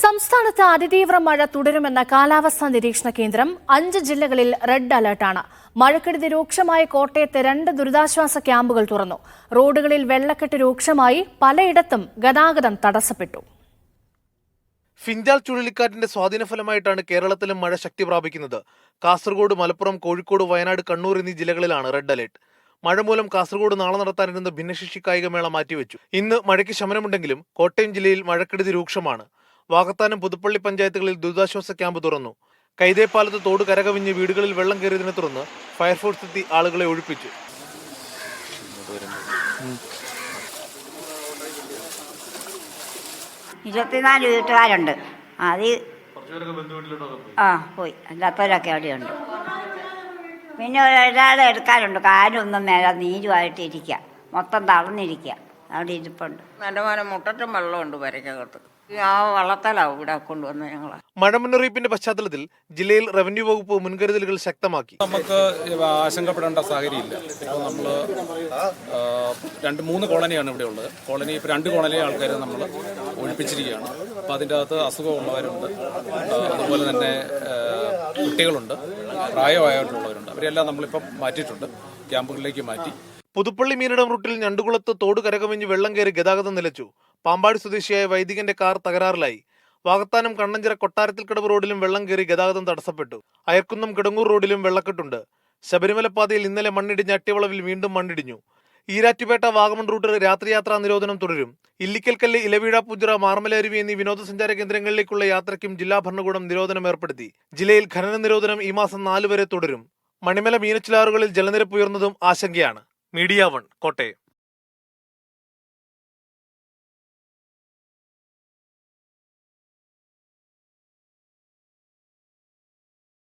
സംസ്ഥാനത്ത് അതിതീവ്ര മഴ തുടരുമെന്ന കാലാവസ്ഥാ നിരീക്ഷണ കേന്ദ്രം 5 ജില്ലകളിൽ റെഡ് അലർട്ടാണ്. മഴക്കെടുതി രൂക്ഷമായ കോട്ടയത്ത് 2 ദുരിതാശ്വാസ ക്യാമ്പുകൾ തുറന്നു. റോഡുകളിൽ വെള്ളക്കെട്ട് രൂക്ഷമായി, പലയിടത്തും ഗതാഗതം തടസ്സപ്പെട്ടു. ഫിഞ്ചാൽ ചുഴലിക്കാറ്റിന്റെ സ്വാധീനഫലമായിട്ടാണ് കേരളത്തിലും മഴ ശക്തി പ്രാപിക്കുന്നത്. കാസർഗോഡ്, മലപ്പുറം, കോഴിക്കോട്, വയനാട്, കണ്ണൂർ എന്നീ ജില്ലകളിലാണ് റെഡ് അലർട്ട്. മഴ മൂലം കാസർഗോഡ് നാളെ നടത്താനിരുന്ന ഭിന്നശേഷി കായികമേള മാറ്റിവെച്ചു. ഇന്ന് മഴയ്ക്ക് ശമനമുണ്ടെങ്കിലും കോട്ടയം ജില്ലയിൽ മഴക്കെടുതി രൂക്ഷമാണ്. വാകത്താനം, പുതുപ്പള്ളി പഞ്ചായത്തുകളിൽ ദുരിതാശ്വാസ ക്യാമ്പ് തുറന്നു. കൈതേപ്പാലത്ത് തോട് കരകവിഞ്ഞ് വീടുകളിൽ വെള്ളം കയറിയതിനെ തുടർന്ന് ഫയർഫോഴ്സ് എത്തി ആളുകളെ ഒഴിപ്പിച്ചു. ഇരുപത്തിനാല് വീട്ടുകാരുണ്ട്. പോയി അല്ലാത്തവരൊക്കെ അവിടെയുണ്ട്. പിന്നെ ഒരാളെ എടുക്കാനുണ്ട്. കാലൊന്നും മേലെ നീരുമായിട്ട് ഇരിക്കുക, മൊത്തം തളർന്നിരിക്കുക. അവിടെ ഇരിപ്പുണ്ട്. എൻ്റെ മോനെ മുട്ടറ്റും വെള്ളമുണ്ട് വരയ്ക്കകത്ത്. ആ വള്ളത്തലാവും ഇവിടെ കൊണ്ടുവന്ന് ഞങ്ങൾ. മഴ മുന്നറിയിപ്പിന്റെ പശ്ചാത്തലത്തിൽ ജില്ലയിൽ റവന്യൂ വകുപ്പ് മുൻകരുതലുകൾ ശക്തമാക്കി. നമുക്ക് ആശങ്കപ്പെടേണ്ട സാഹചര്യമില്ല. ഇപ്പോൾ നമ്മൾ 2-3 കോളനിയാണ് ഇവിടെ ഉള്ളത്. കോളനി ഇപ്പോൾ 2 കോളനി ആൾക്കാർ നമ്മൾ ഒഴിപ്പിച്ചിരിക്കുകയാണ്. അപ്പോൾ അതിൻ്റെ അകത്ത് അസുഖമുള്ളവരുണ്ട്, അതുപോലെ തന്നെ കുട്ടികളുണ്ട്, പ്രായമായിട്ടുള്ളവരുണ്ട്. അവരെല്ലാം നമ്മളിപ്പം മാറ്റിയിട്ടുണ്ട്, ക്യാമ്പുകളിലേക്ക് മാറ്റി. പുതുപ്പള്ളി മീനടം റൂട്ടിൽ ഞണ്ടുകുളത്ത് തോട് കരകവിഞ്ഞ് വെള്ളം കയറി ഗതാഗതം നിലച്ചു. പാമ്പാടി സ്വദേശിയായ വൈദികന്റെ കാർ തകരാറിലായി. വാകത്താനം കണ്ണഞ്ചിറ കൊട്ടാരത്തിൽക്കടവ് റോഡിലും വെള്ളം കയറി ഗതാഗതം തടസ്സപ്പെട്ടു. അയർക്കുന്നം കിടങ്ങൂർ റോഡിലും വെള്ളക്കെട്ടുണ്ട്. ശബരിമല പാതയിൽ ഇന്നലെ മണ്ണിടിഞ്ഞ അട്ടിവളവിൽ വീണ്ടും മണ്ണിടിഞ്ഞു. ഈരാറ്റുപേട്ട വാഗമൺ റൂട്ടിൽ രാത്രിയാത്രാ നിരോധനം തുടരും. ഇല്ലിക്കൽക്കല്ല്, ഇലവീഴ, പുജിറ, മാർമലരുവി എന്നീ വിനോദസഞ്ചാര കേന്ദ്രങ്ങളിലേക്കുള്ള യാത്രയ്ക്കും ജില്ലാ ഭരണകൂടം നിരോധനം ഏർപ്പെടുത്തി. ജില്ലയിൽ ഖനന നിരോധനം ഈ മാസം 4 വരെ തുടരും. മണിമല, മീനച്ചിലാറുകളിൽ ജലനിരപ്പ് ഉയർന്നതും ആശങ്കയാണ്. മീഡിയ 1 കോട്ടയം.